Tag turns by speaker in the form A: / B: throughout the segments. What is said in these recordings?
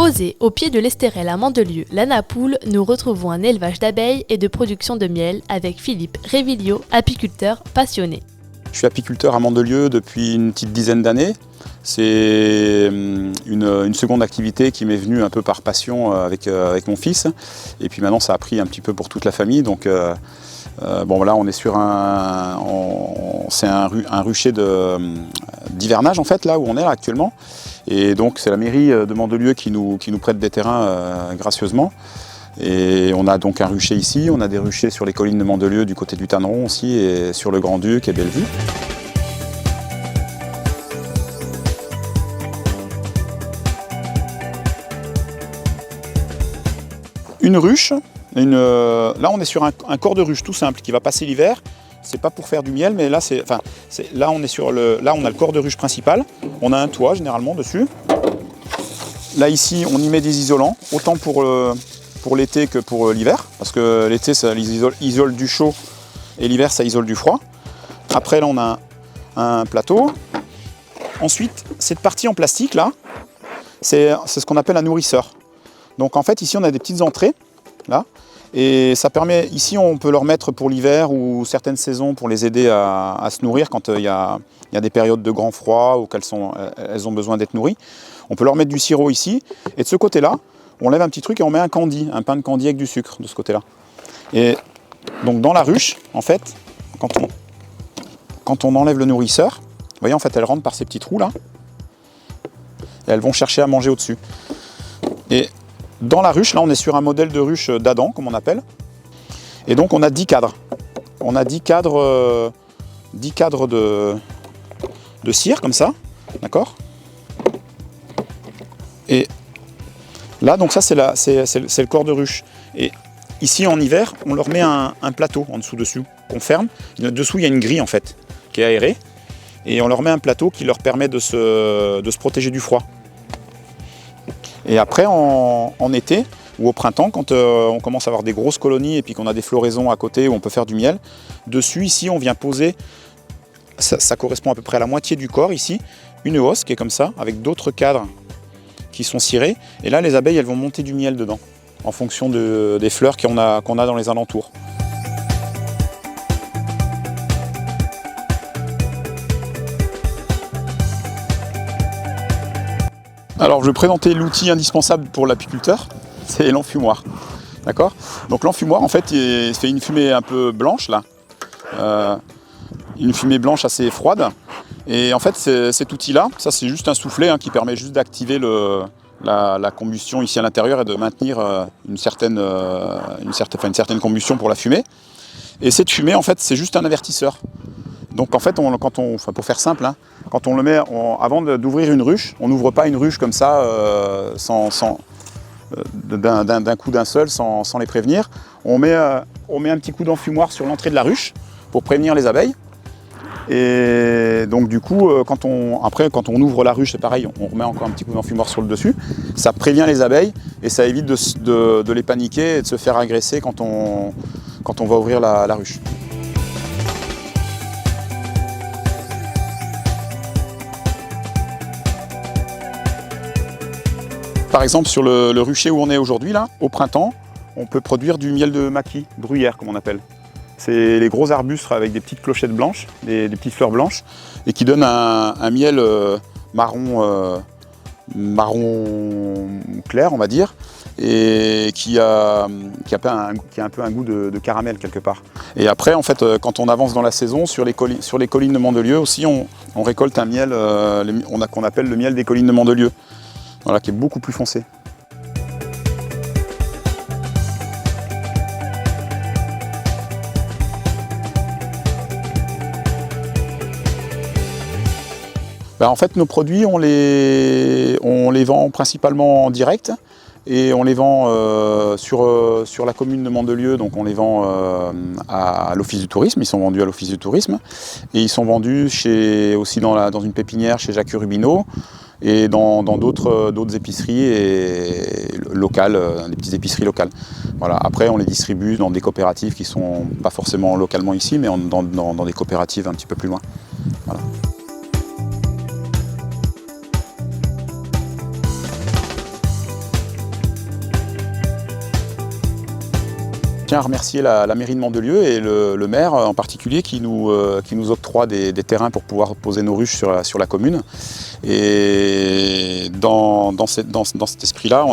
A: Posé au pied de l'Estérel à Mandelieu, la Napoule, nous retrouvons un élevage d'abeilles et de production de miel avec Philippe Révillot, apiculteur passionné.
B: Je suis apiculteur à Mandelieu depuis une petite dizaine d'années. C'est une seconde activité qui m'est venue un peu par passion avec mon fils. Et puis maintenant ça a pris un petit peu pour toute la famille. Donc bon là on est sur c'est un rucher d'hivernage en fait là où on est là actuellement. Et donc c'est la mairie de Mandelieu qui nous prête des terrains gracieusement. Et on a donc un rucher ici, on a des ruchers sur les collines de Mandelieu du côté du Tanneron aussi et sur le Grand-Duc et Bellevue. Une ruche, là on est sur un corps de ruche tout simple qui va passer l'hiver. C'est pas pour faire du miel, mais là, là on a le corps de ruche principal. On a un toit généralement dessus. Là ici on y met des isolants, autant pour l'été que pour l'hiver, parce que l'été ça isole du chaud et l'hiver ça isole du froid. Après là on a un plateau. Ensuite cette partie en plastique là, c'est ce qu'on appelle un nourrisseur. Donc en fait ici on a des petites entrées là. Et ça permet, ici on peut leur mettre pour l'hiver ou certaines saisons pour les aider à se nourrir quand il y a des périodes de grand froid ou qu'elles ont besoin d'être nourries. On peut leur mettre du sirop ici et de ce côté-là, on lève un petit truc et on met un pain de candy avec du sucre de ce côté-là. Et donc dans la ruche, en fait, quand on enlève le nourrisseur, vous voyez en fait elles rentrent par ces petits trous là et elles vont chercher à manger au-dessus. Et dans la ruche, là on est sur un modèle de ruche d'Adam, comme on appelle. Et donc on a 10 cadres. On a 10 cadres de cire, comme ça, d'accord. Et là, donc ça c'est le corps de ruche. Et ici en hiver, on leur met un plateau en dessous qu'on ferme. Dessous il y a une grille en fait, qui est aérée. Et on leur met un plateau qui leur permet de se protéger du froid. Et après, en été ou au printemps, quand on commence à avoir des grosses colonies et puis qu'on a des floraisons à côté où on peut faire du miel, dessus, ici, on vient poser, ça correspond à peu près à la moitié du corps, ici, une hausse qui est comme ça, avec d'autres cadres qui sont cirés. Et là, les abeilles, elles vont monter du miel dedans, en fonction des fleurs qu'on a dans les alentours. Alors je vais présenter l'outil indispensable pour l'apiculteur, c'est l'enfumoir. D'accord ? Donc l'enfumoir en fait il fait une fumée un peu blanche là, une fumée blanche assez froide. Et en fait cet outil là, ça c'est juste un soufflet qui permet juste d'activer la combustion ici à l'intérieur et de maintenir une certaine combustion pour la fumée. Et cette fumée en fait c'est juste un avertisseur. Donc en fait, pour faire simple, quand on le met, avant d'ouvrir une ruche, on n'ouvre pas une ruche comme ça, d'un coup d'un seul, sans les prévenir. On met un petit coup d'enfumoir sur l'entrée de la ruche pour prévenir les abeilles. Et donc du coup, quand on ouvre la ruche, c'est pareil, on remet encore un petit coup d'enfumoir sur le dessus. Ça prévient les abeilles et ça évite de les paniquer et de se faire agresser quand on va ouvrir la ruche. Par exemple, sur le rucher où on est aujourd'hui, là, au printemps, on peut produire du miel de maquis, bruyère comme on appelle. C'est les gros arbustes avec des petites clochettes blanches, des petites fleurs blanches, et qui donnent un miel marron clair, on va dire, et qui a un peu un goût de caramel quelque part. Et après, en fait, quand on avance dans la saison, sur les collines de Mandelieu aussi, on récolte un miel qu'on appelle le miel des collines de Mandelieu. Voilà, qui est beaucoup plus foncé. En fait, nos produits, on les vend principalement en direct et on les vend sur la commune de Mandelieu, donc on les vend à l'Office du tourisme, ils sont vendus à l'Office du tourisme et ils sont vendus aussi dans une pépinière chez Jacques Rubinot et dans d'autres épiceries locales, des petites épiceries locales. Voilà. Après, on les distribue dans des coopératives qui ne sont pas forcément localement ici, mais dans des coopératives un petit peu plus loin. Voilà. Je tiens à remercier la mairie de Mandelieu et le maire en particulier qui nous octroie des terrains pour pouvoir poser nos ruches sur la commune. Et dans cet esprit-là,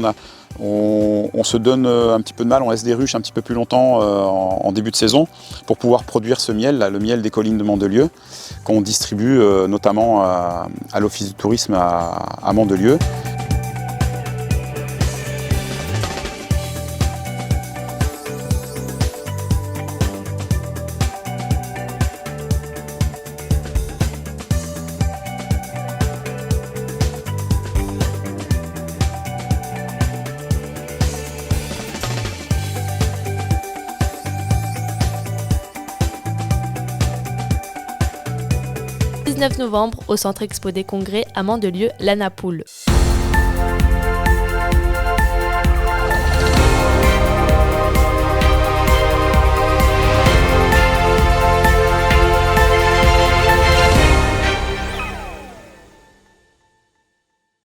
B: on se donne un petit peu de mal, on laisse des ruches un petit peu plus longtemps en début de saison pour pouvoir produire ce miel, le miel des collines de Mandelieu, qu'on distribue notamment à l'Office du tourisme à Mandelieu.
A: Le 19 novembre au Centre Expo des Congrès à Mandelieu, la Napoule.